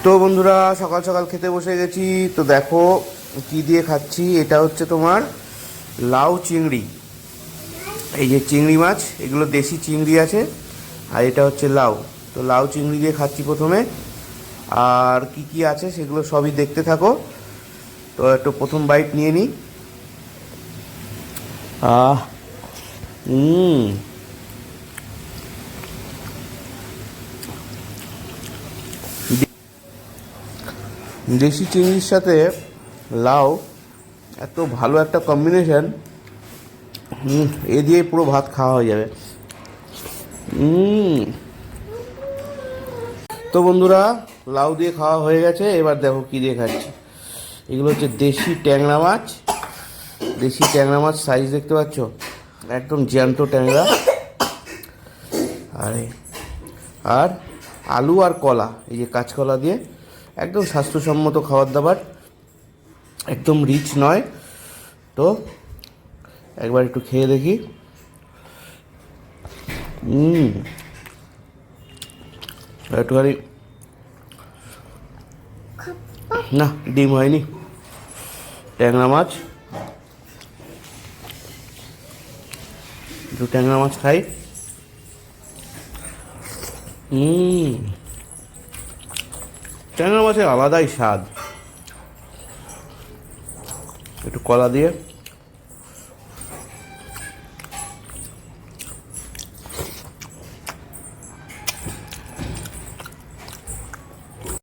তো বন্ধুরা সকাল সকাল খেতে বসে গেছি। তো দেখো কি দিয়ে খাচ্ছি। এটা হচ্ছে তোমার লাউ চিংড়ি। এই যে চিংড়ি মাছ, এগুলো দেশি চিংড়ি আছে, আর এটা হচ্ছে লাউ। তো লাউ চিংড়ি দিয়ে খাচ্ছি প্রথমে, আর কি কি আছে সেগুলো সবই দেখতে থাকো। তো একটু প্রথম বাইট নিয়ে নিই। আহ দেশি চিংড়ির সাথে লাউ এত ভালো একটা কম্বিনেশন। এ দিয়ে পুরো ভাত খাওয়া হয়ে যাবে। তো বন্ধুরা লাউ দিয়ে খাওয়া হয়ে গেছে, এবার দেখো কি দিয়ে খাচ্ছি। এগুলো হচ্ছে দেশি ট্যাংরা মাছ। দেশি ট্যাংরা মাছ সাইজ দেখতে পাচ্ছ, একদম জ্যান্ত ট্যাংরা। আরে আর আলু আর কলা, এই যে কাঁচকলা দিয়ে একদম স্বাস্থ্যসম্মত খাবার দাবার, একদম রিচ নয়। তো একবার একটু খেয়ে দেখি। একটুখানি, না ডিম হয়নি, ট্যাংরা মাছ। একটু ট্যাংরা মাছ খাই। ট্যাংরা মাছের আলাদাই স্বাদ। একটু কলা দিয়ে